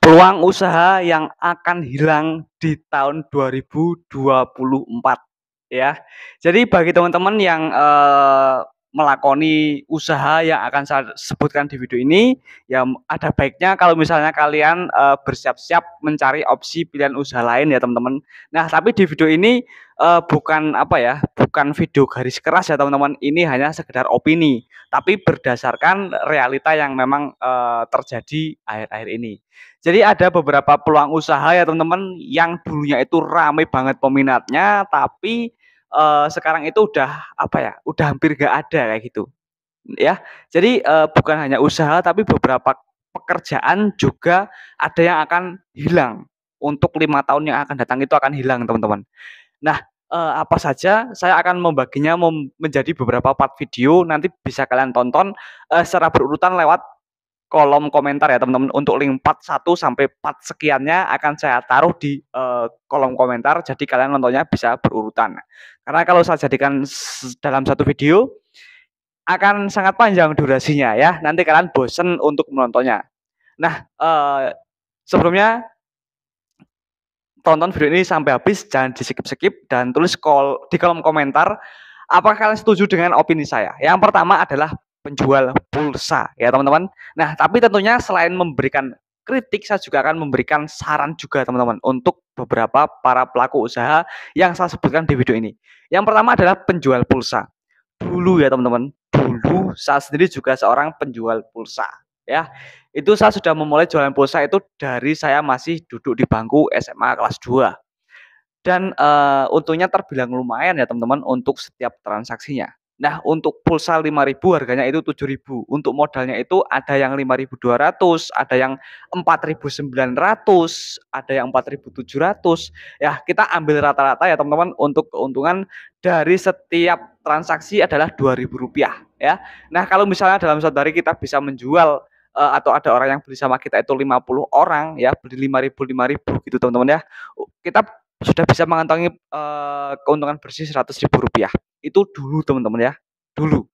Peluang usaha yang akan hilang di tahun 2024 ya. Jadi bagi teman-teman yang, melakoni usaha yang akan saya sebutkan di video ini, ya ada baiknya kalau misalnya kalian, bersiap-siap mencari opsi pilihan usaha lain ya teman-teman. Nah tapi di video ini, bukan apa ya, bukan video garis keras ya teman-teman, ini hanya sekedar opini, tapi berdasarkan realita yang memang, terjadi akhir-akhir ini. Jadi ada beberapa peluang usaha ya teman-teman, yang dulunya itu ramai banget peminatnya, tapi, sekarang itu udah apa ya, udah hampir nggak ada kayak gitu, ya. Jadi, bukan hanya usaha tapi beberapa pekerjaan juga ada yang akan hilang, untuk 5 tahun yang akan datang itu akan hilang teman-teman. Nah, apa saja, saya akan membaginya menjadi beberapa part video, nanti bisa kalian tonton, secara berurutan lewat kolom komentar ya teman-teman. Untuk link part 1 sampai part sekiannya akan saya taruh di, kolom komentar, jadi kalian nontonnya bisa berurutan. Karena kalau saya jadikan dalam satu video, akan sangat panjang durasinya ya, nanti kalian bosen untuk menontonnya. Nah, sebelumnya tonton video ini sampai habis, jangan di-skip-skip dan tulis di kolom komentar, apakah kalian setuju dengan opini saya? Yang pertama adalah penjual pulsa ya teman-teman. Nah, tapi tentunya selain memberikan kritik, saya juga akan memberikan saran juga teman-teman untuk beberapa para pelaku usaha yang saya sebutkan di video ini. Yang pertama adalah penjual pulsa. Dulu ya teman-teman, dulu saya sendiri juga seorang penjual pulsa ya. Itu saya sudah memulai jualan pulsa itu dari saya masih duduk di bangku SMA kelas 2. Dan, untungnya terbilang lumayan ya teman-teman untuk setiap transaksinya. Nah untuk pulsa 5.000 harganya itu 7.000, untuk modalnya itu ada yang 5.200, ada yang 4.900, ada yang 4.700. Ya kita ambil rata-rata ya teman-teman, untuk keuntungan dari setiap transaksi adalah Rp2.000 ya. Nah kalau misalnya dalam satu hari kita bisa menjual, atau ada orang yang beli sama kita itu 50 orang ya, beli 5.000 gitu teman-teman ya, kita sudah bisa mengantongi, keuntungan bersih Rp100.000. Itu dulu teman-teman ya, dulu.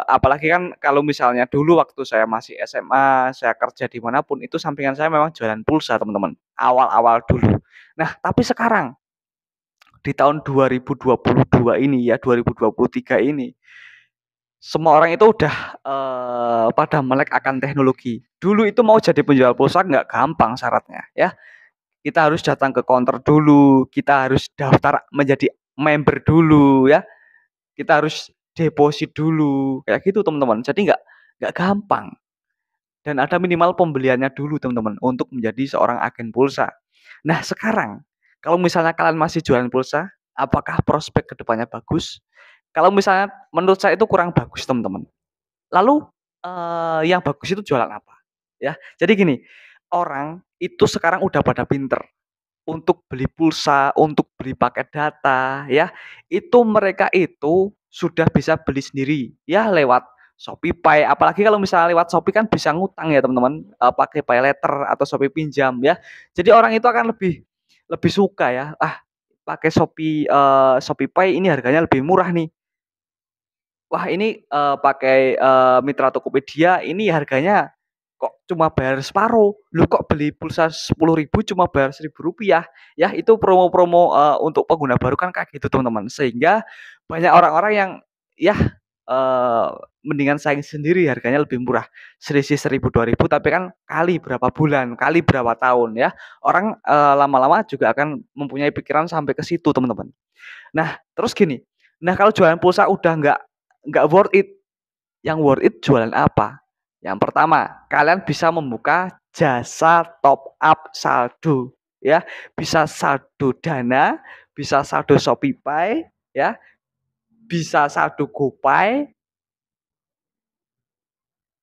Apalagi kan kalau misalnya dulu waktu saya masih SMA, saya kerja di mana pun, itu sampingan saya memang jualan pulsa teman-teman, awal-awal dulu. Nah, tapi sekarang, di tahun 2022 ini ya, 2023 ini, semua orang itu udah, pada melek akan teknologi. Dulu itu mau jadi penjual pulsa nggak gampang syaratnya ya. Kita harus datang ke counter dulu, kita harus daftar menjadi member dulu ya, kita harus deposit dulu, kayak gitu teman-teman. Jadi nggak gampang dan ada minimal pembeliannya dulu teman-teman untuk menjadi seorang agen pulsa. Nah sekarang, kalau misalnya kalian masih jualan pulsa, apakah prospek kedepannya bagus? Kalau misalnya menurut saya itu kurang bagus teman-teman. Lalu, yang bagus itu jualan apa? Ya, jadi gini, orang itu sekarang udah pada pinter. Untuk beli pulsa, untuk beli paket data ya, itu mereka itu sudah bisa beli sendiri ya lewat ShopeePay, apalagi kalau misalnya lewat Shopee kan bisa ngutang ya teman-teman, pakai paylater atau Shopee Pinjam ya. Jadi orang itu akan lebih lebih suka ya, "Ah, pakai ShopeePay ini harganya lebih murah nih. Wah ini, pakai, Mitra Tokopedia ini harganya kok cuma bayar separuh, loh kok beli pulsa 10.000 cuma bayar Rp1.000." Ya itu promo-promo, untuk pengguna baru kan kayak gitu teman-teman. Sehingga banyak orang-orang yang ya, eee, mendingan saing sendiri harganya lebih murah, selisih 1.000, 2.000 tapi kan kali berapa bulan, kali berapa tahun ya. Orang, lama-lama juga akan mempunyai pikiran sampai ke situ teman-teman. Nah terus gini, nah kalau jualan pulsa udah nggak worth it, yang worth it jualan apa? Yang pertama, kalian bisa membuka jasa top up saldo ya, bisa saldo Dana, bisa saldo ShopeePay ya, bisa saldo GoPay,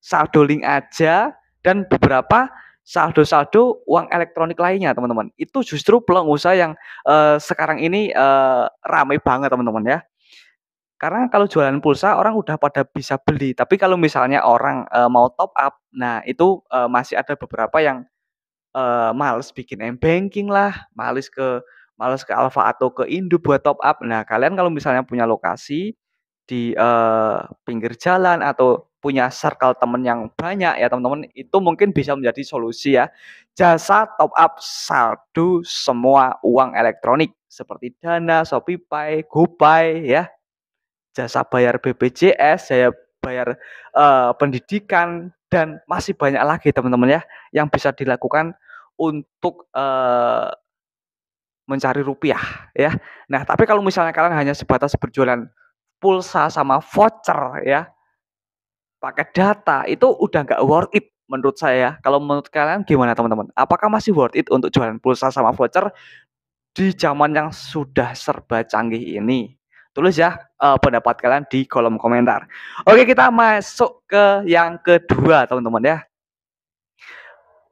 saldo link aja, dan beberapa saldo-saldo uang elektronik lainnya teman-teman. Itu justru peluang usaha yang, sekarang ini, ramai banget teman-teman ya. Karena kalau jualan pulsa orang udah pada bisa beli, tapi kalau misalnya orang, mau top up, nah itu, masih ada beberapa yang, males bikin m-banking lah, males ke Alfa atau ke Indo buat top up. Nah, kalian kalau misalnya punya lokasi, di, pinggir jalan atau punya circle temen yang banyak ya teman-teman, itu mungkin bisa menjadi solusi ya. Jasa top up saldo semua uang elektronik seperti Dana, ShopeePay, GoPay ya, jasa bayar BPJS, saya bayar, pendidikan, dan masih banyak lagi teman-teman ya, yang bisa dilakukan untuk, mencari rupiah ya. Nah, tapi kalau misalnya kalian hanya sebatas berjualan pulsa sama voucher ya, pakai data, itu udah nggak worth it menurut saya. Kalau menurut kalian gimana teman-teman? Apakah masih worth it untuk jualan pulsa sama voucher di zaman yang sudah serba canggih ini? Tulis ya, pendapat kalian di kolom komentar. Oke, kita masuk ke yang kedua teman-teman ya.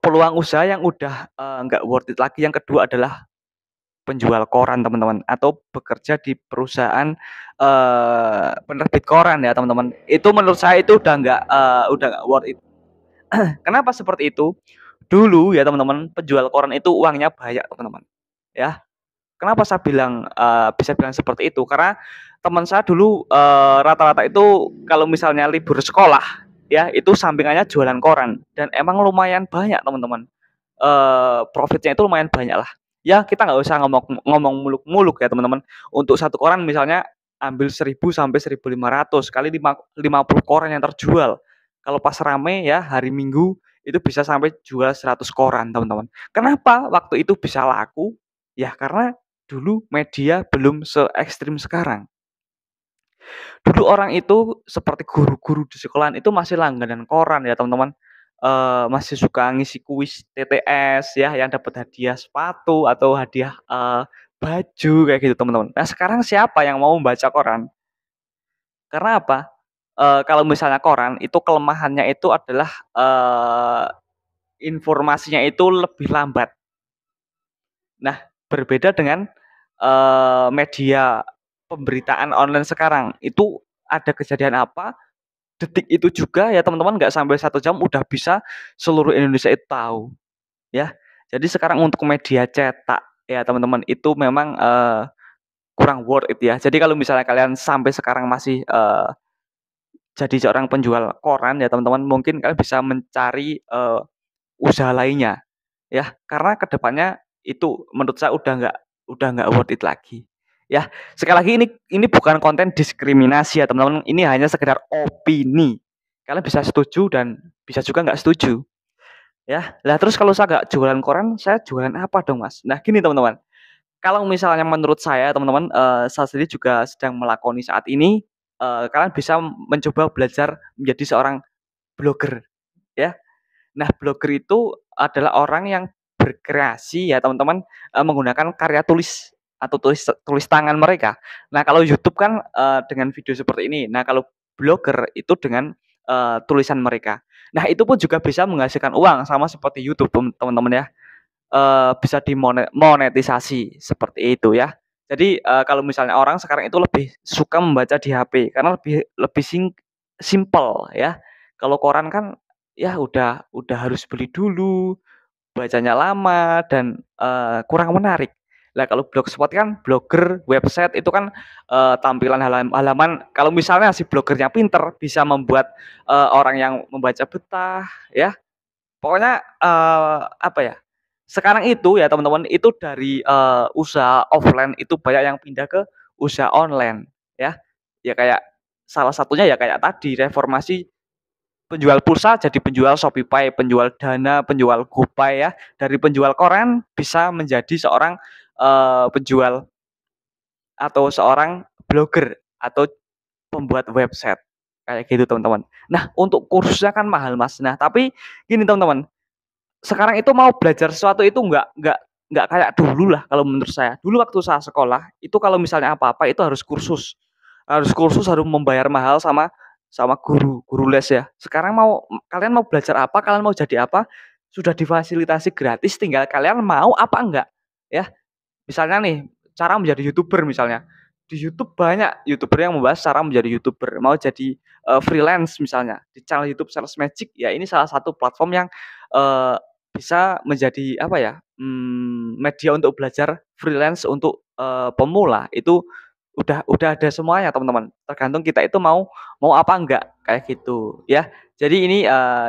Peluang usaha yang udah, nggak worth it lagi yang kedua adalah penjual koran teman-teman, atau bekerja di perusahaan, penerbit koran ya teman-teman. Itu menurut saya itu udah nggak worth it. Kenapa seperti itu? Dulu ya teman-teman, penjual koran itu uangnya banyak teman-teman, ya. Kenapa saya bilang, bisa bilang seperti itu, karena teman saya dulu, rata-rata itu kalau misalnya libur sekolah, ya, itu sampingannya jualan koran dan emang lumayan banyak teman-teman. Profitnya itu lumayan banyak lah. Ya kita nggak usah ngomong ngomong muluk-muluk ya teman-teman. Untuk satu koran misalnya ambil 1.000 sampai 1.500 kali 50 koran yang terjual. Kalau pas rame ya hari Minggu itu bisa sampai jual 100 koran teman-teman. Kenapa waktu itu bisa laku? Ya karena dulu media belum se-ekstrim sekarang. Dulu orang itu seperti guru-guru di sekolahan itu masih langganan koran ya teman-teman, masih suka ngisi kuis TTS ya yang dapat hadiah sepatu atau hadiah, baju kayak gitu teman-teman. Nah sekarang siapa yang mau membaca koran? Karena apa? Kalau misalnya koran itu kelemahannya itu adalah, informasinya itu lebih lambat. Nah berbeda dengan, media pemberitaan online sekarang, itu ada kejadian apa, detik itu juga ya teman-teman nggak sampai 1 jam udah bisa seluruh Indonesia itu tahu, ya. Jadi sekarang untuk media cetak ya teman-teman itu memang, kurang worth it ya. Jadi kalau misalnya kalian sampai sekarang masih, jadi seorang penjual koran ya teman-teman, mungkin kalian bisa mencari, usaha lainnya ya. Karena kedepannya itu menurut saya udah nggak worth it lagi, ya. Sekali lagi ini bukan konten diskriminasi ya teman-teman, ini hanya sekedar opini. Kalian bisa setuju dan bisa juga nggak setuju, ya. Lah terus kalau saya nggak jualan koran, saya jualan apa dong, Mas? Nah gini teman-teman, kalau misalnya menurut saya teman-teman, saya sendiri juga sedang melakoni saat ini, kalian bisa mencoba belajar menjadi seorang blogger, ya. Nah, blogger itu adalah orang yang berkreasi ya teman-teman, menggunakan karya tulis atau tulis tangan mereka. Nah, kalau YouTube kan, dengan video seperti ini. Nah, kalau blogger itu dengan, tulisan mereka. Nah, itu pun juga bisa menghasilkan uang sama seperti YouTube teman-teman ya, bisa monetisasi seperti itu ya. Jadi, kalau misalnya orang sekarang itu lebih suka membaca di HP karena lebih lebih simpel ya. Kalau koran kan ya udah harus beli dulu, bacanya lama dan, kurang menarik. Lah kalau blogspot kan blogger, website itu kan, tampilan halaman kalau misalnya si blogernya pinter bisa membuat, orang yang membaca betah ya. Pokoknya, apa ya, sekarang itu ya teman-teman, itu dari, usaha offline itu banyak yang pindah ke usaha online ya. Ya kayak salah satunya ya kayak tadi reformasi penjual pulsa jadi penjual ShopeePay, penjual Dana, penjual GoPay ya. Dari penjual koran bisa menjadi seorang, penjual atau seorang blogger atau pembuat website, kayak gitu teman-teman. Nah untuk kursusnya kan mahal Mas. Nah tapi gini teman-teman, sekarang itu mau belajar sesuatu itu nggak kayak dulu lah kalau menurut saya. Dulu waktu saya sekolah, itu kalau misalnya apa-apa itu harus kursus. Harus kursus, harus membayar mahal sama sama guru les ya. Sekarang kalian mau belajar apa, kalian mau jadi apa, sudah difasilitasi gratis, tinggal kalian mau apa enggak, ya. Misalnya nih, cara menjadi YouTuber misalnya. Di YouTube banyak YouTuber yang membahas cara menjadi YouTuber, mau jadi, freelance misalnya, di channel YouTube Sales Magic, ya ini salah satu platform yang, eee, bisa menjadi apa ya, media untuk belajar freelance untuk, pemula. Itu udah ada semuanya teman-teman. Tergantung kita itu mau mau apa enggak kayak gitu ya. Jadi ini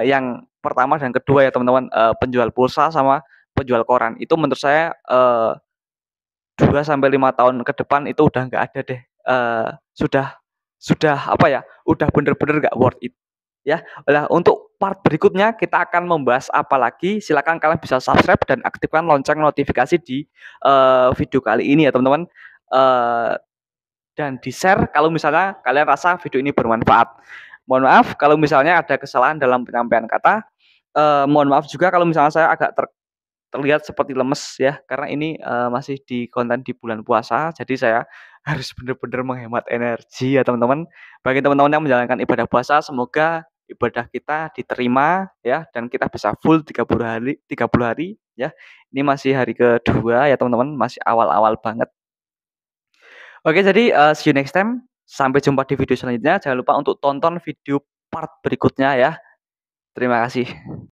yang pertama dan kedua ya teman-teman, penjual pulsa sama penjual koran. Itu menurut saya 2 sampai 5 tahun ke depan itu udah nggak ada deh, sudah apa ya, udah bener-bener nggak worth it, ya. Nah, untuk part berikutnya kita akan membahas apa lagi, silakan kalian bisa subscribe dan aktifkan lonceng notifikasi di, video kali ini ya teman-teman, eee, dan di-share kalau misalnya kalian rasa video ini bermanfaat. Mohon maaf kalau misalnya ada kesalahan dalam penyampaian kata, mohon maaf juga kalau misalnya saya agak terlihat seperti lemes ya, karena ini, masih di konten di bulan puasa, jadi saya harus bener-bener menghemat energi ya teman-teman. Bagi teman-teman yang menjalankan ibadah puasa, semoga ibadah kita diterima ya, dan kita bisa full 30 hari ya. Ini masih hari kedua ya teman-teman, masih awal-awal banget. Oke jadi, see you next time, sampai jumpa di video selanjutnya, jangan lupa untuk tonton video part berikutnya ya. Terima kasih.